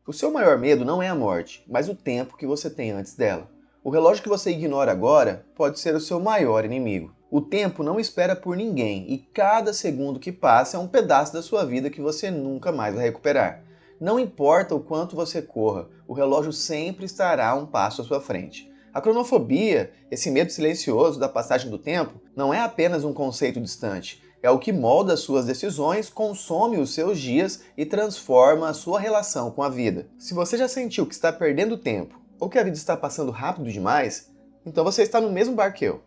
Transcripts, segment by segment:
O seu maior medo não é a morte, mas o tempo que você tem antes dela. O relógio que você ignora agora pode ser o seu maior inimigo. O tempo não espera por ninguém e cada segundo que passa é um pedaço da sua vida que você nunca mais vai recuperar. Não importa o quanto você corra, o relógio sempre estará um passo à sua frente. A cronofobia, esse medo silencioso da passagem do tempo, não é apenas um conceito distante. É o que molda as suas decisões, consome os seus dias e transforma a sua relação com a vida. Se você já sentiu que está perdendo tempo ou que a vida está passando rápido demais, então você está no mesmo barco que eu.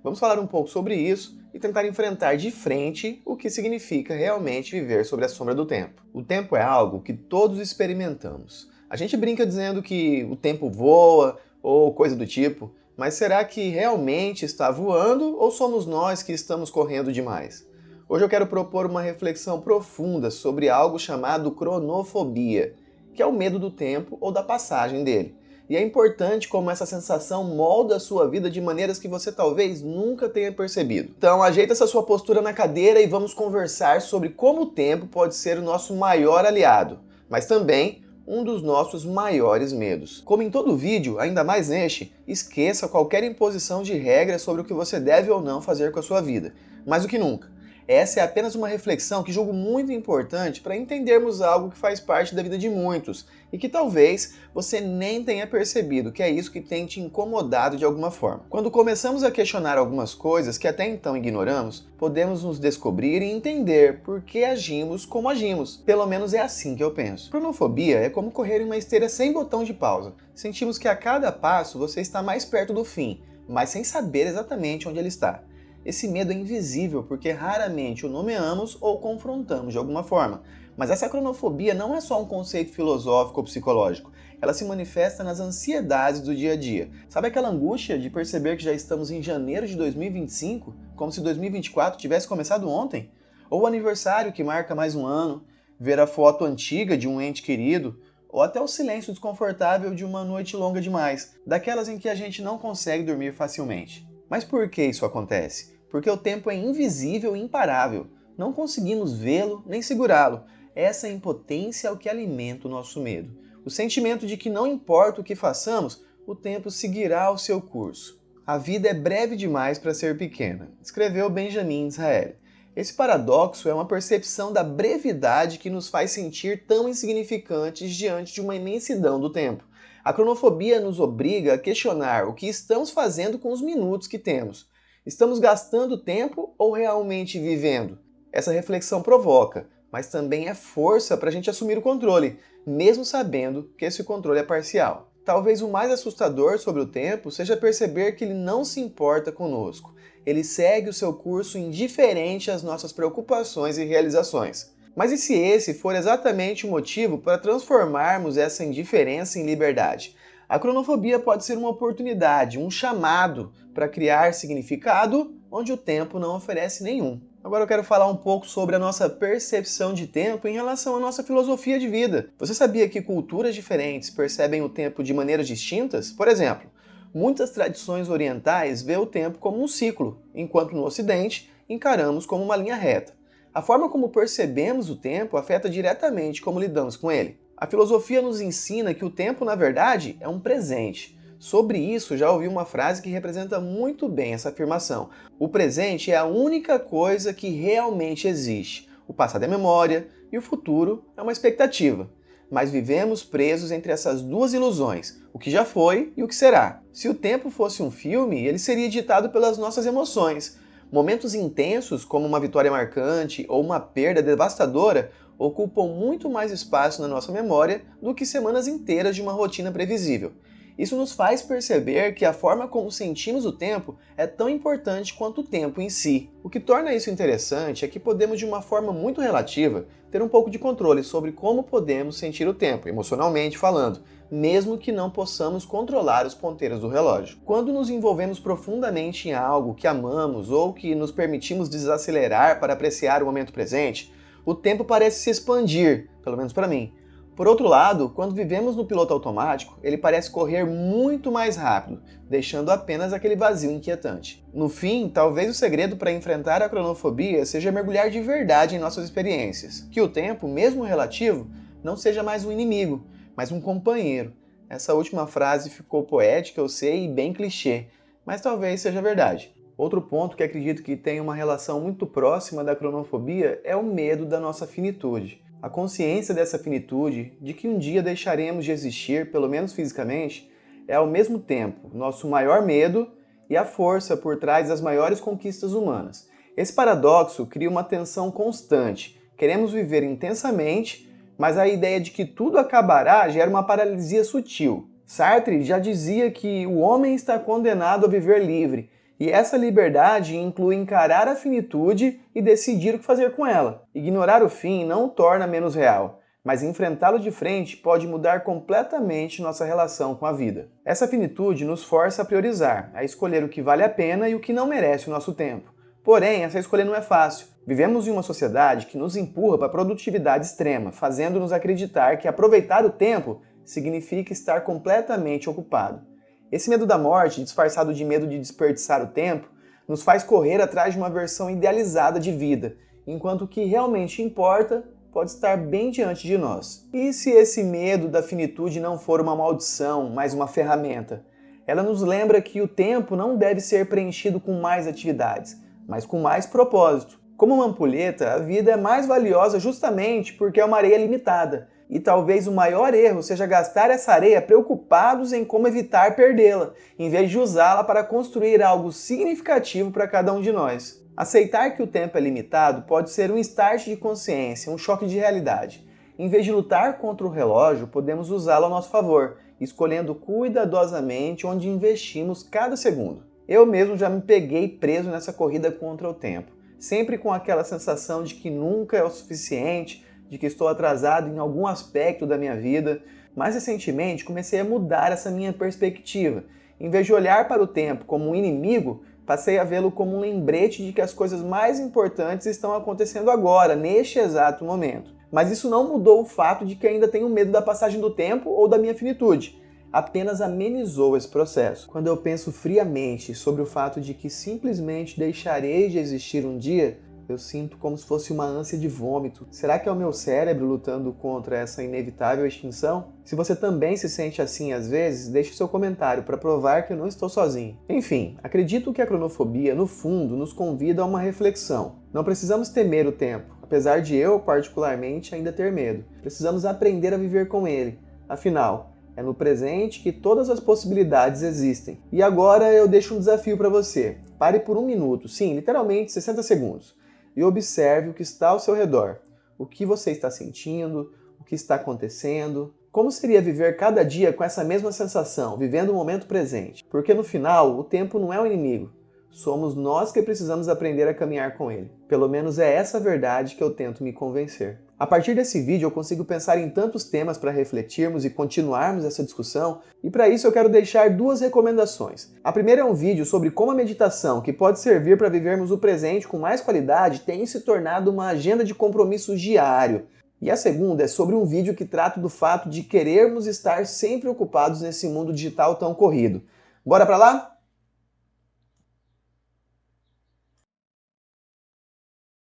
Vamos falar um pouco sobre isso e tentar enfrentar de frente o que significa realmente viver sobre a sombra do tempo. O tempo é algo que todos experimentamos. A gente brinca dizendo que o tempo voa ou coisa do tipo, mas será que realmente está voando ou somos nós que estamos correndo demais? Hoje eu quero propor uma reflexão profunda sobre algo chamado cronofobia, que é o medo do tempo ou da passagem dele. E é importante como essa sensação molda a sua vida de maneiras que você talvez nunca tenha percebido. Então ajeita essa sua postura na cadeira e vamos conversar sobre como o tempo pode ser o nosso maior aliado, mas também um dos nossos maiores medos. Como em todo vídeo, ainda mais neste, esqueça qualquer imposição de regras sobre o que você deve ou não fazer com a sua vida. Mais do que nunca, essa é apenas uma reflexão que julgo muito importante para entendermos algo que faz parte da vida de muitos e que talvez você nem tenha percebido que é isso que tem te incomodado de alguma forma. Quando começamos a questionar algumas coisas que até então ignoramos, podemos nos descobrir e entender por que agimos como agimos. Pelo menos é assim que eu penso. Cronofobia é como correr em uma esteira sem botão de pausa. Sentimos que a cada passo você está mais perto do fim, mas sem saber exatamente onde ele está. Esse medo é invisível porque raramente o nomeamos ou confrontamos de alguma forma. Mas essa cronofobia não é só um conceito filosófico ou psicológico. Ela se manifesta nas ansiedades do dia a dia. Sabe aquela angústia de perceber que já estamos em janeiro de 2025, como se 2024 tivesse começado ontem? Ou o aniversário que marca mais um ano, ver a foto antiga de um ente querido, ou até o silêncio desconfortável de uma noite longa demais, daquelas em que a gente não consegue dormir facilmente. Mas por que isso acontece? Porque o tempo é invisível e imparável. Não conseguimos vê-lo nem segurá-lo. Essa impotência é o que alimenta o nosso medo. O sentimento de que não importa o que façamos, o tempo seguirá o seu curso. A vida é breve demais para ser pequena, escreveu Benjamin Disraeli. Esse paradoxo é uma percepção da brevidade que nos faz sentir tão insignificantes diante de uma imensidão do tempo. A cronofobia nos obriga a questionar o que estamos fazendo com os minutos que temos. Estamos gastando tempo ou realmente vivendo? Essa reflexão provoca, mas também é força para a gente assumir o controle, mesmo sabendo que esse controle é parcial. Talvez o mais assustador sobre o tempo seja perceber que ele não se importa conosco. Ele segue o seu curso indiferente às nossas preocupações e realizações. Mas e se esse for exatamente o motivo para transformarmos essa indiferença em liberdade? A cronofobia pode ser uma oportunidade, um chamado para criar significado onde o tempo não oferece nenhum. Agora eu quero falar um pouco sobre a nossa percepção de tempo em relação à nossa filosofia de vida. Você sabia que culturas diferentes percebem o tempo de maneiras distintas? Por exemplo, muitas tradições orientais veem o tempo como um ciclo, enquanto no Ocidente encaramos como uma linha reta. A forma como percebemos o tempo afeta diretamente como lidamos com ele. A filosofia nos ensina que o tempo, na verdade, é um presente. Sobre isso, já ouvi uma frase que representa muito bem essa afirmação. O presente é a única coisa que realmente existe. O passado é memória e o futuro é uma expectativa. Mas vivemos presos entre essas duas ilusões, o que já foi e o que será. Se o tempo fosse um filme, ele seria ditado pelas nossas emoções. Momentos intensos, como uma vitória marcante ou uma perda devastadora, ocupam muito mais espaço na nossa memória do que semanas inteiras de uma rotina previsível. Isso nos faz perceber que a forma como sentimos o tempo é tão importante quanto o tempo em si. O que torna isso interessante é que podemos, de uma forma muito relativa, ter um pouco de controle sobre como podemos sentir o tempo, emocionalmente falando, mesmo que não possamos controlar os ponteiros do relógio. Quando nos envolvemos profundamente em algo que amamos ou que nos permitimos desacelerar para apreciar o momento presente, o tempo parece se expandir, pelo menos para mim. Por outro lado, quando vivemos no piloto automático, ele parece correr muito mais rápido, deixando apenas aquele vazio inquietante. No fim, talvez o segredo para enfrentar a cronofobia seja mergulhar de verdade em nossas experiências, que o tempo, mesmo relativo, não seja mais um inimigo, mas um companheiro. Essa última frase ficou poética, eu sei, e bem clichê, mas talvez seja verdade. Outro ponto que acredito que tem uma relação muito próxima da cronofobia é o medo da nossa finitude. A consciência dessa finitude, de que um dia deixaremos de existir, pelo menos fisicamente, é ao mesmo tempo nosso maior medo e a força por trás das maiores conquistas humanas. Esse paradoxo cria uma tensão constante. Queremos viver intensamente, mas a ideia de que tudo acabará gera uma paralisia sutil. Sartre já dizia que o homem está condenado a viver livre, e essa liberdade inclui encarar a finitude e decidir o que fazer com ela. Ignorar o fim não o torna menos real, mas enfrentá-lo de frente pode mudar completamente nossa relação com a vida. Essa finitude nos força a priorizar, a escolher o que vale a pena e o que não merece o nosso tempo. Porém, essa escolha não é fácil. Vivemos em uma sociedade que nos empurra para a produtividade extrema, fazendo-nos acreditar que aproveitar o tempo significa estar completamente ocupado. Esse medo da morte, disfarçado de medo de desperdiçar o tempo, nos faz correr atrás de uma versão idealizada de vida, enquanto o que realmente importa pode estar bem diante de nós. E se esse medo da finitude não for uma maldição, mas uma ferramenta? Ela nos lembra que o tempo não deve ser preenchido com mais atividades, mas com mais propósito. Como uma ampulheta, a vida é mais valiosa justamente porque é uma areia limitada. E talvez o maior erro seja gastar essa areia preocupados em como evitar perdê-la, em vez de usá-la para construir algo significativo para cada um de nós. Aceitar que o tempo é limitado pode ser um start de consciência, um choque de realidade. Em vez de lutar contra o relógio, podemos usá-lo a nosso favor, escolhendo cuidadosamente onde investimos cada segundo. Eu mesmo já me peguei preso nessa corrida contra o tempo, sempre com aquela sensação de que nunca é o suficiente, de que estou atrasado em algum aspecto da minha vida. Mais recentemente, comecei a mudar essa minha perspectiva. Em vez de olhar para o tempo como um inimigo, passei a vê-lo como um lembrete de que as coisas mais importantes estão acontecendo agora, neste exato momento. Mas isso não mudou o fato de que ainda tenho medo da passagem do tempo ou da minha finitude. Apenas amenizou esse processo. Quando eu penso friamente sobre o fato de que simplesmente deixarei de existir um dia, eu sinto como se fosse uma ânsia de vômito. Será que é o meu cérebro lutando contra essa inevitável extinção? Se você também se sente assim às vezes, deixe seu comentário para provar que eu não estou sozinho. Enfim, acredito que a cronofobia, no fundo, nos convida a uma reflexão. Não precisamos temer o tempo, apesar de eu, particularmente, ainda ter medo. Precisamos aprender a viver com ele. Afinal, é no presente que todas as possibilidades existem. E agora eu deixo um desafio para você. Pare por 1 minuto, sim, literalmente 60 segundos. E observe o que está ao seu redor. O que você está sentindo, o que está acontecendo. Como seria viver cada dia com essa mesma sensação, vivendo o momento presente? Porque no final, o tempo não é o inimigo. Somos nós que precisamos aprender a caminhar com ele. Pelo menos é essa a verdade que eu tento me convencer. A partir desse vídeo eu consigo pensar em tantos temas para refletirmos e continuarmos essa discussão, e para isso eu quero deixar 2 recomendações. A primeira é um vídeo sobre como a meditação, que pode servir para vivermos o presente com mais qualidade, tem se tornado uma agenda de compromissos diário. E a segunda é sobre um vídeo que trata do fato de querermos estar sempre ocupados nesse mundo digital tão corrido. Bora para lá?